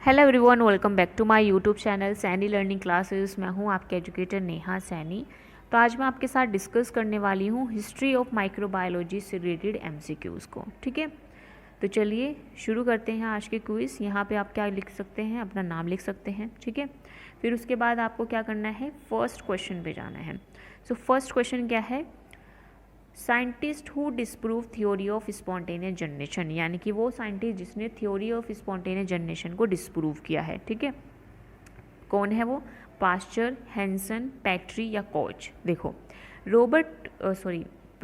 Hello everyone, welcome back to my YouTube channel Saini learning classes. मैं हूं आपके educator Neha Saini. तो आज मैं आपके साथ डिस्कस करने वाली हूं हिस्ट्री ऑफ माइक्रोबायोलॉजी से रिलेटेड एमसीक्यूज़ को। ठीक है, तो चलिए शुरू करते हैं आज के क्विज़। यहाँ पे आप क्या लिख सकते हैं, अपना नाम लिख सकते हैं। ठीक है, फिर उसके बाद आपको क्या करना है, फर्स्ट क्वेश्चन पे जाना है। सो फर्स्ट क्वेश्चन क्या है, scientist who disprove theory of spontaneous generation, यानी कि वो साइंटिस्ट जिसने थ्योरी ऑफ स्पॉन्टेनियस जनरेशन को डिस्प्रूव किया है। ठीक है, कौन है वो, पास्चर, हैंसन, पैट्री या कोच। देखो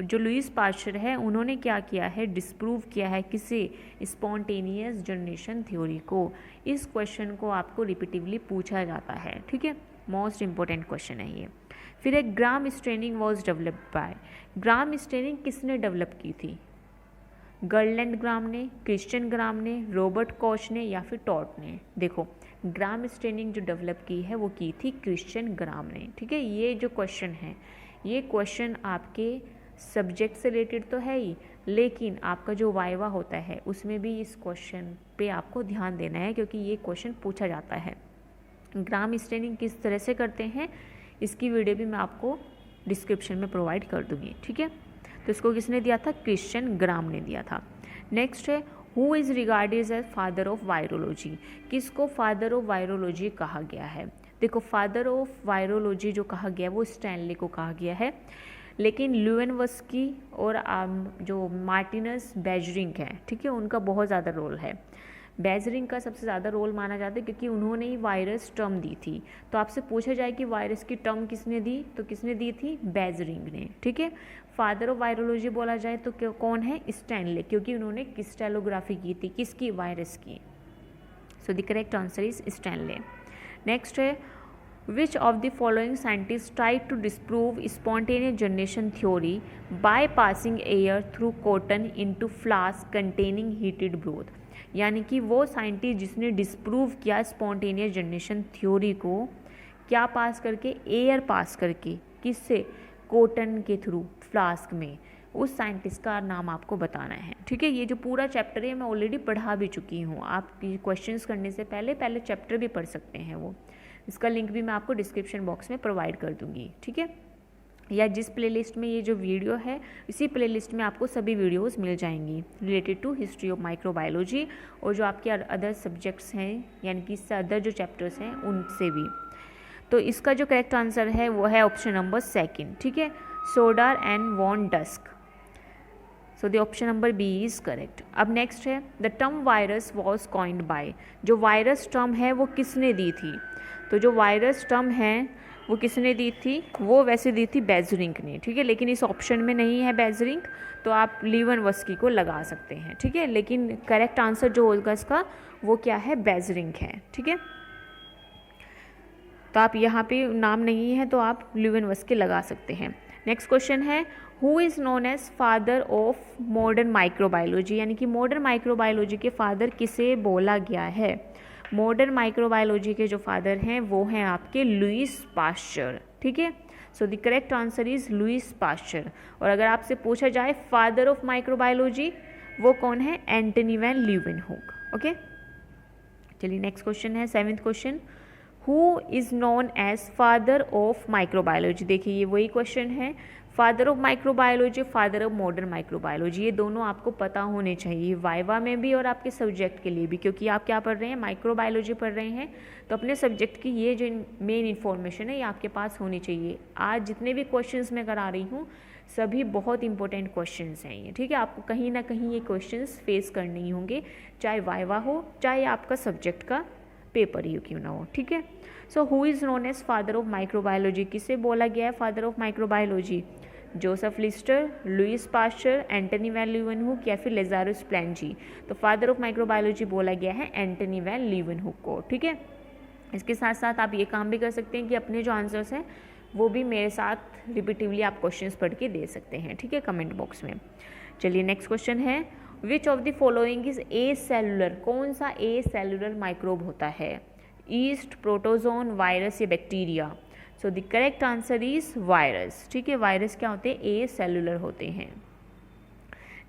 जो लुईस पास्चर है उन्होंने क्या किया है, डिस्प्रूव किया है किसे, स्पॉन्टेनियस जनरेशन थ्योरी को। इस क्वेश्चन को आपको रिपीटिवली पूछा जाता है। ठीक है, मोस्ट इंपॉर्टेंट क्वेश्चन है ये। फिर एक Gram staining was developed by, Gram staining किसने डेवलप की थी, गर्लैंड ग्राम ने, क्रिश्चियन ग्राम ने, रॉबर्ट कॉच ने या फिर टॉट ने। देखो ग्राम स्टेनिंग जो डेवलप की है वो की थी क्रिश्चियन ग्राम ने। ठीक है, ये जो क्वेश्चन है, ये क्वेश्चन आपके सब्जेक्ट से रिलेटेड तो है ही, लेकिन आपका जो वाइवा होता है उसमें भी इस क्वेश्चन पे आपको ध्यान देना है, क्योंकि ये क्वेश्चन पूछा जाता है। ग्राम स्टेनिंग किस तरह से करते हैं, इसकी वीडियो भी मैं आपको डिस्क्रिप्शन में प्रोवाइड कर दूंगी। ठीक है, तो इसको किसने दिया था, क्रिश्चियन ग्राम ने दिया था। नेक्स्ट है, who is regarded as father of virology, किसको फादर ऑफ वायरोलॉजी कहा गया है। देखो फादर ऑफ वायरोलॉजी जो कहा गया है वो स्टैनली को कहा गया है, लेकिन ल्यूएनवस्की और जो मार्टिनस बेजरिंग है, ठीक है, उनका बहुत ज़्यादा रोल है। बेजरिंग का सबसे ज़्यादा रोल माना जाता है क्योंकि उन्होंने ही वायरस टर्म दी थी। तो आपसे पूछा जाए कि वायरस की टर्म किसने दी, तो किसने दी थी, बेजरिंग ने। ठीक है, फादर ऑफ वायरोलॉजी बोला जाए तो कौन है, स्टैनले, क्योंकि उन्होंने क्रिस्टलोग्राफी की थी, किसकी, वायरस की। So the correct answer is Stanley. Next है, which of the following scientist try to disprove spontaneous generation theory by passing air through cotton into flask containing heated broth, यानी कि वो साइंटिस्ट जिसने disprove किया spontaneous generation theory को, क्या पास करके, air pass करके, किससे, कॉटन के थ्रू फ्लास्क में, उस साइंटिस्ट का नाम आपको बताना है। ठीक है, ये जो पूरा चैप्टर है मैं ऑलरेडी पढ़ा भी चुकी हूँ, आप क्वेश्चंस करने से पहले चैप्टर भी पढ़ सकते हैं वो, इसका लिंक भी मैं आपको डिस्क्रिप्शन बॉक्स में प्रोवाइड कर दूँगी। ठीक है, या जिस प्लेलिस्ट में ये जो वीडियो है इसी प्लेलिस्ट में आपको सभी वीडियोस मिल जाएंगी related to history of microbiology, और जो आपके अदर सब्जेक्ट्स हैं यानी कि अदर जो चैप्टर्स हैं उनसे भी। तो इसका जो करेक्ट आंसर है वो है ऑप्शन नंबर सेकंड। ठीक है, Schroder and von Dusch. So the option number B is correct. अब नेक्स्ट है, the term virus was coined by, जो वायरस टर्म है वो किसने दी थी। तो जो वायरस टर्म है वो किसने दी थी, वो वैसे दी थी बेजरिंग ने। ठीक है, लेकिन इस ऑप्शन में नहीं है बेजरिंग, तो आप ल्यूएनवस्की को लगा सकते हैं। ठीक है, लेकिन करेक्ट आंसर जो होगा इसका वो क्या है, बेजरिंग है। ठीक है, तो आप यहाँ पे नाम नहीं है तो आप ल्यूएनवस्की लगा सकते हैं। नेक्स्ट क्वेश्चन है, who is known as father of modern microbiology, यानी कि मॉडर्न माइक्रोबायोलॉजी के फादर किसे बोला गया है। मॉडर्न माइक्रोबायोलॉजी के जो फादर हैं वो हैं आपके लुईस पास्चर। ठीक है, सो the correct answer is Lewis pasture. और अगर आपसे पूछा जाए फादर ऑफ माइक्रोबायोलॉजी वो कौन है, एंटनी वैन ल्यूवेनहुक। ओके, चलिए नेक्स्ट क्वेश्चन है, seventh question, who is known as father of microbiology. देखिए ये वही क्वेश्चन है, father of microbiology, father of modern microbiology, ये दोनों आपको पता होने चाहिए वाइवा में भी और आपके सब्जेक्ट के लिए भी, क्योंकि आप क्या पढ़ रहे हैं, माइक्रोबायोलॉजी पढ़ रहे हैं, तो अपने सब्जेक्ट की ये जो मेन इन्फॉर्मेशन है ये आपके पास होनी चाहिए। आज जितने भी क्वेश्चंस मैं करा रही हूँ सभी बहुत इंपॉर्टेंट क्वेश्चंस हैं ये। ठीक है, आपको कहीं ना कहीं ये क्वेश्चंस फेस करने ही होंगे, चाहे वाइवा हो चाहे आपका सब्जेक्ट का पेपर ही क्यों ना हो। ठीक है, so who is known as father of microbiology, किसे बोला गया है father of microbiology, Joseph Lister, Louis Pasteur, Antony van Leeuwenhoek या फिर लेज़ारस प्लांजी। तो फादर ऑफ माइक्रोबायोलॉजी बोला गया है एंटनी वैन ल्यूवेनहुक को। ठीक है, इसके साथ साथ आप ये काम भी कर सकते हैं कि अपने जो आंसर्स हैं वो भी मेरे साथ रिपीटिवली आप क्वेश्चंस पढ़ के दे सकते हैं। ठीक है, कमेंट बॉक्स में। चलिए नेक्स्ट क्वेश्चन है, which of the following is a cellular, कौन सा ए सेलुलर माइक्रोब होता है, ईस्ट, प्रोटोजोन, वायरस या bacteria. So the correct answer is virus. ठीक है, वायरस क्या होते हैं, ए सेलुलर होते हैं।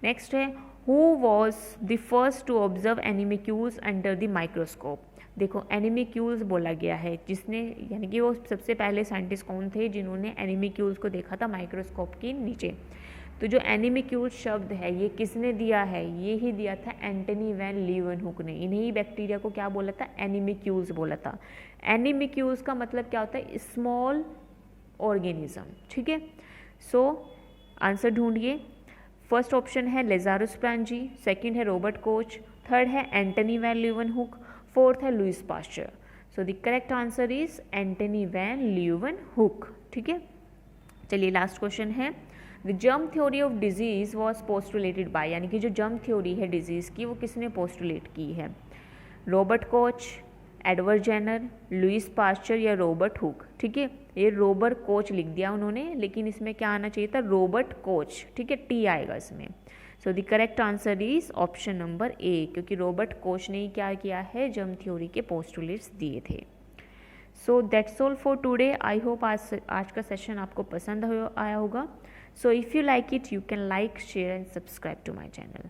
नेक्स्ट है, who was the first to observe animalcules under the microscope. देखो एनिमिक्यूल्स बोला गया है, जिसने यानी कि वो सबसे पहले साइंटिस्ट कौन थे जिन्होंने एनिमिक्यूल्स को देखा था माइक्रोस्कोप के नीचे। तो जो एनिमिक्यूल्स शब्द है ये किसने दिया है, ये ही दिया था एंटनी वैन लीeuwenhoek ने। इन्हीं ही बैक्टीरिया को क्या बोला था, एनिमिक्यूल्स बोला था। एनिमिक्यूल्स का मतलब क्या होता है, स्मॉल ऑर्गेनिज्म, ठीक है। सो आंसर ढूंढिए। फर्स्ट ऑप्शन है लेजारुस प्लांजी, सेकंड है रॉबर्ट कोच, थर्ड है एंटनी वैन लीeuwenhoek, फोर्थ है Louis Pasteur. So the correct answer is Antony van Leeuwenhoek, ठीक है। चलिए लास्ट क्वेश्चन है, the germ theory of disease was postulated by, यानी कि जो जर्म थ्योरी है डिजीज़ की वो किसने पोस्टुलेट की है, Robert Koch, Edward Jenner, Louis Pasteur या रॉबर्ट हुक, ठीक है। ये रॉबर्ट कोच लिख दिया उन्होंने, लेकिन इसमें क्या आना चाहिए था, रॉबर्ट कोच, ठीक है, टी आएगा इसमें। सो the correct answer is option number A, क्योंकि रॉबर्ट कोच ने ही क्या किया है, जर्म थ्योरी के पोस्टुलेट्स दिए थे। So that's all for today. I hope आज का सेशन आपको पसंद आया होगा। So if you like it, you can like, share and subscribe to my channel.